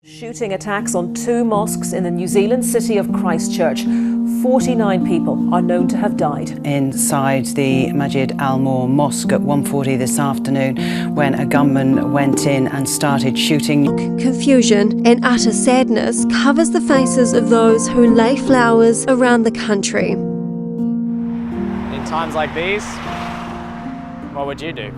Shooting attacks on two mosques in the New Zealand city of Christchurch. 49 people are known to have died. Inside the Masjid Al-Noor mosque at 1:40 this afternoon when a gunman went in and started shooting. Confusion and utter sadness covers the faces of those who lay flowers around the country. In times like these, what would you do?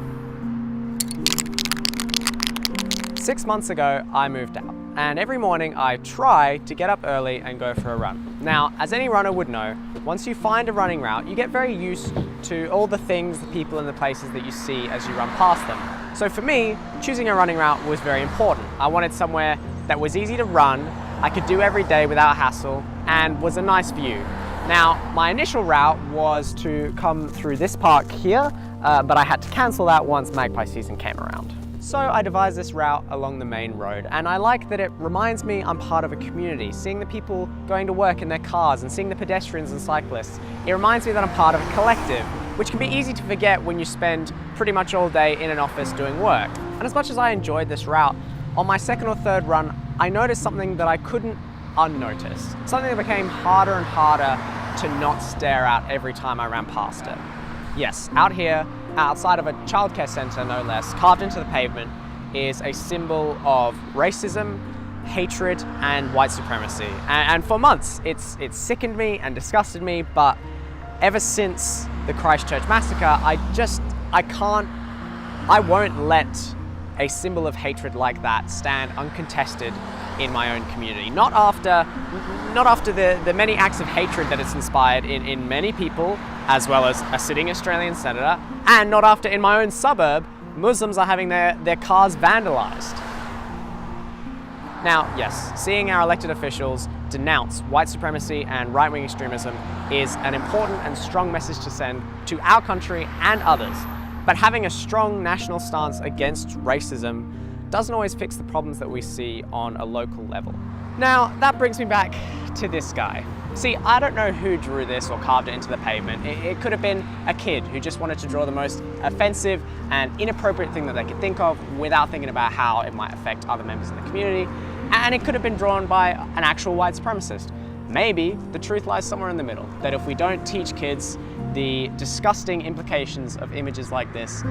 6 months ago, I moved out, and every morning I try to get up early and go for a run. Now, as any runner would know, once you find a running route, you get very used to all the things, the people and the places that you see as you run past them. So for me, choosing a running route was very important. I wanted somewhere that was easy to run, I could do every day without hassle, and was a nice view. Now, my initial route was to come through this park here, but I had to cancel that once magpie season came around. So I devised this route along the main road, and I like that it reminds me I'm part of a community. Seeing the people going to work in their cars and seeing the pedestrians and cyclists, it reminds me that I'm part of a collective, which can be easy to forget when you spend pretty much all day in an office doing work. And as much as I enjoyed this route, on my second or third run, I noticed something that I couldn't unnotice. Something that became harder and harder to not stare at every time I ran past it. Yes, out here, outside of a childcare centre no less, carved into the pavement is a symbol of racism, hatred and white supremacy. And for months it's sickened me and disgusted me, but ever since the Christchurch massacre, I won't let a symbol of hatred like that stand uncontested in my own community. Not after the many acts of hatred that it's inspired in many people, as well as a sitting Australian senator, and not after in my own suburb, Muslims are having their cars vandalised. Now, yes, seeing our elected officials denounce white supremacy and right-wing extremism is an important and strong message to send to our country and others. But having a strong national stance against racism doesn't always fix the problems that we see on a local level. Now, that brings me back to this guy. See, I don't know who drew this or carved it into the pavement. It could have been a kid who just wanted to draw the most offensive and inappropriate thing that they could think of without thinking about how it might affect other members of the community. And it could have been drawn by an actual white supremacist. Maybe the truth lies somewhere in the middle, that if we don't teach kids the disgusting implications of images like this,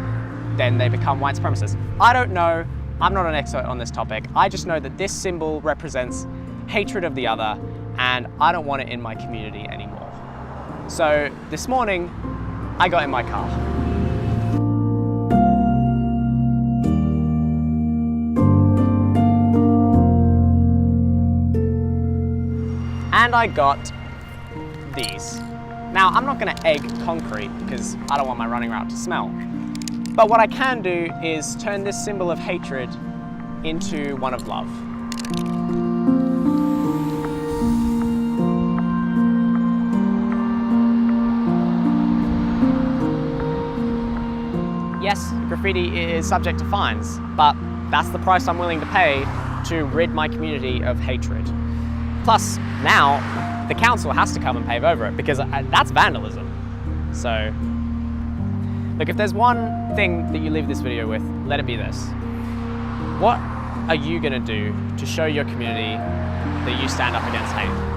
then they become white supremacists. I don't know. I'm not an expert on this topic. I just know that this symbol represents hatred of the other, and I don't want it in my community anymore. So this morning, I got in my car. And I got these. Now, I'm not gonna egg concrete because I don't want my running route to smell. But what I can do is turn this symbol of hatred into one of love. Yes, graffiti is subject to fines, but that's the price I'm willing to pay to rid my community of hatred. Plus, now, the council has to come and pave over it because that's vandalism. So, look, if there's one thing that you leave this video with, let it be this. What are you gonna do to show your community that you stand up against hate?